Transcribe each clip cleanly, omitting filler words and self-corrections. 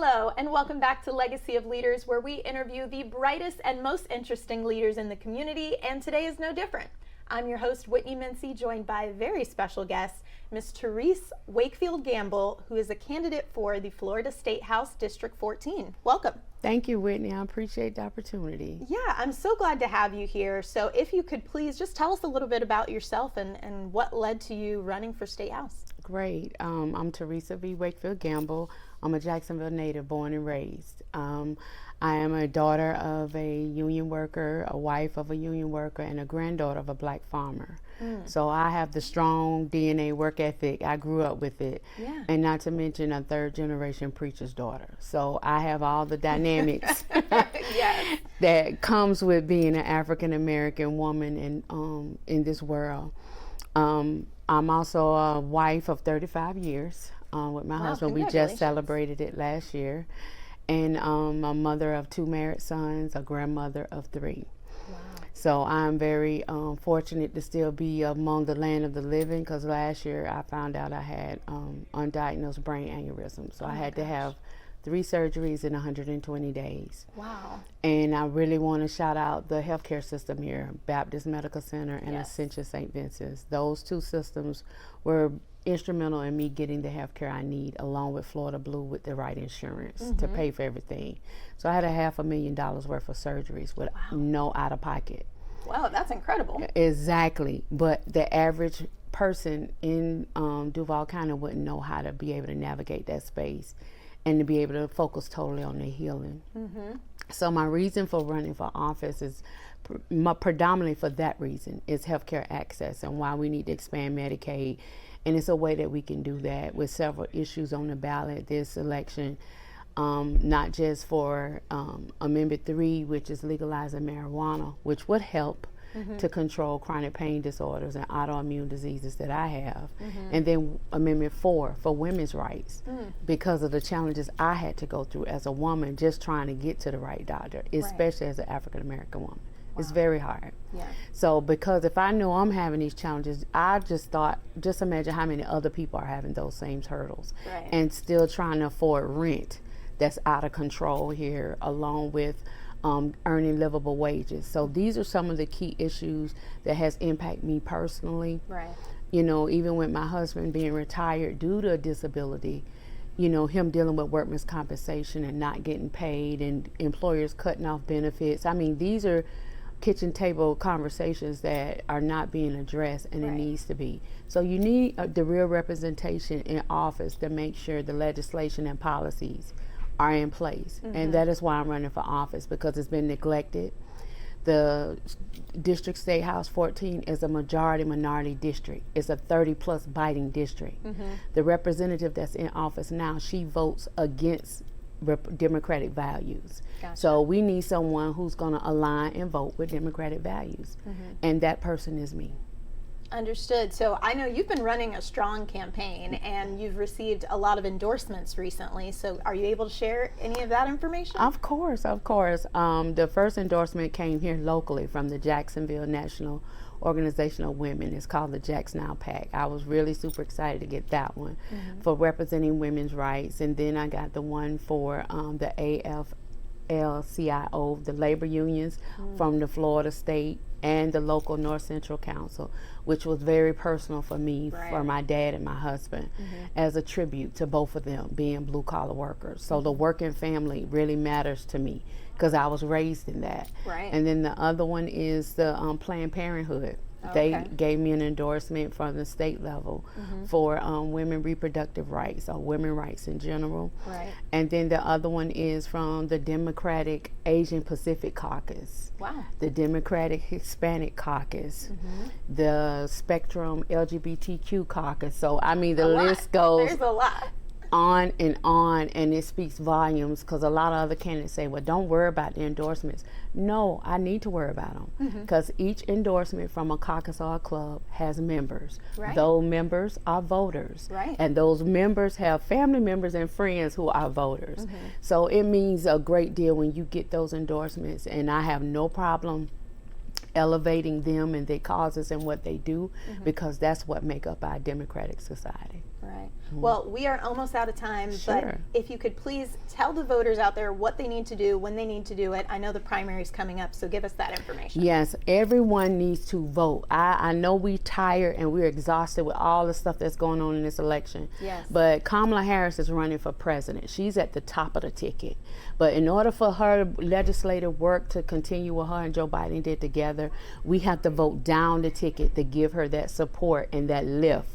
Hello, and welcome back to Legacy of Leaders, where we interview the brightest and most interesting leaders in the community, and today is no different. I'm your host, Whitney Mincey, joined by a very special guest, Ms. Therese Wakefield-Gamble, who is a candidate for the Florida State House District 14. Welcome. Thank you, Whitney. I appreciate the opportunity. Yeah, I'm so glad to have you here. So if you could please just tell us a little bit about yourself and what led to you running for State House. Great. I'm Therese V. Wakefield-Gamble. I'm a Jacksonville native, born and raised. I am a daughter of a union worker, a wife of a union worker, and a granddaughter of a black farmer. So I have the strong DNA work ethic. I grew up with it. Yeah. And not to mention a third generation preacher's daughter. So I have all the dynamics Yes. that comes with being an African American woman in this world. I'm also a wife of 35 years with my husband. We just celebrated it last year. And a mother of 2 married sons, a grandmother of 3. Wow. So I'm very fortunate to still be among the land of the living, because last year I found out I had undiagnosed brain aneurysm. So I had to have 3 surgeries in 120 days. Wow. And I really want to shout out the healthcare system here, Baptist Medical Center and Ascension St. Vincent's. Those 2 systems were instrumental in me getting the healthcare I need, along with Florida Blue with the right insurance to pay for everything. So I had $500,000 worth of surgeries with no out of pocket. Wow, that's incredible. Exactly. But the average person in Duval County wouldn't know how to be able to navigate that space and to be able to focus totally on their healing. So my reason for running for office is predominantly for that reason, is healthcare access and why we need to expand Medicaid. And it's a way that we can do that with several issues on the ballot this election, not just for Amendment 3, which is legalizing marijuana, which would help to control chronic pain disorders and autoimmune diseases that I have. And then Amendment 4 for women's rights, because of the challenges I had to go through as a woman just trying to get to the right doctor, especially as an African American woman. It's very hard. Yeah. So because if I know I'm having these challenges, I just thought, just imagine how many other people are having those same hurdles and still trying to afford rent that's out of control here, along with earning livable wages. So these are some of the key issues that has impacted me personally. Right. You know, even with my husband being retired due to a disability, you know, him dealing with workman's compensation and not getting paid, and employers cutting off benefits. I mean, these are kitchen table conversations that are not being addressed, and it needs to be. So you need the real representation in office to make sure the legislation and policies are in place. And that is why I'm running for office, because it's been neglected. The District State House 14 is a majority minority district. It's a 30+ biting district. The representative that's in office now, she votes against democratic values. Gotcha. So we need someone who's going to align and vote with democratic values. And that person is me. Understood. So I know you've been running a strong campaign and you've received a lot of endorsements recently. So are you able to share any of that information? Of course, of course. The first endorsement came here locally from the Jacksonville National Organization of Women. It's called the Jacks Now PAC. I was really super excited to get that one for representing women's rights. And then I got the one for the AFL-CIO, the labor unions from the Florida State and the local North Central Council, which was very personal for me, for my dad and my husband, as a tribute to both of them being blue collar workers. So the working family really matters to me, because I was raised in that. And then the other one is the Planned Parenthood. They gave me an endorsement from the state level for women reproductive rights, or women rights in general. And then the other one is from the Democratic Asian Pacific Caucus, the Democratic Hispanic Caucus, the Spectrum LGBTQ Caucus. So I mean, the list goes There's a lot. on, and it speaks volumes, because a lot of other candidates say, well, don't worry about the endorsements. No, I need to worry about them, because each endorsement from a caucus or a club has members. Those members are voters, and those members have family members and friends who are voters. So it means a great deal when you get those endorsements, and I have no problem elevating them and their causes and what they do, because that's what make up our democratic society. Right. Well, we are almost out of time, Sure. but if you could please tell the voters out there what they need to do, when they need to do it. I know the primary is coming up, so give us that information. Yes, everyone needs to vote. I know we're tired and we're exhausted with all the stuff that's going on in this election. Yes. But Kamala Harris is running for president. She's at the top of the ticket. But in order for her legislative work to continue what her and Joe Biden did together, we have to vote down the ticket to give her that support and that lift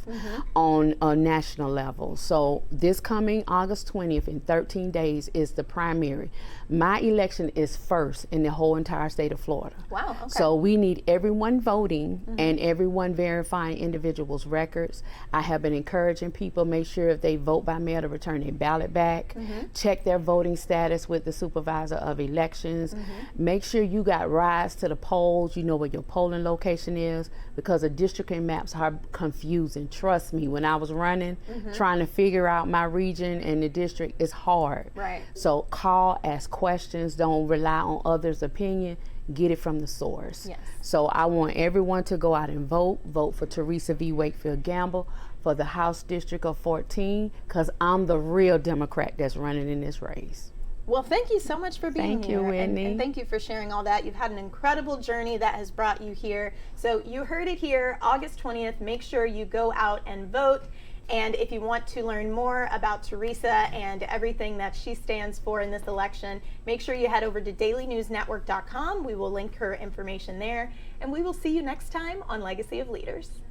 on a national level. So this coming August 20th, in 13 days, is the primary. My election is first in the whole entire state of Florida. Wow, okay. So we need everyone voting and everyone verifying individuals' records. I have been encouraging people, make sure if they vote by mail to return their ballot back, check their voting status with the supervisor of elections, make sure you got rides to the polls, you know where your polling location is, because the districting maps are confusing. Trust me, when I was running, trying to figure out my region and the district is hard. Right. So call, ask questions, don't rely on others' opinion, get it from the source. Yes. So I want everyone to go out and vote for Therese V. Wakefield-Gamble for the House District of 14, because I'm the real Democrat that's running in this race. Well, thank you so much for being Thank you, here. Whitney. And thank you for sharing all that. You've had an incredible journey that has brought you here. So you heard it here, August 20th. Make sure you go out and vote. And if you want to learn more about Teresa and everything that she stands for in this election, make sure you head over to dailynewsnetwork.com. We will link her information there. And we will see you next time on Legacy of Leaders.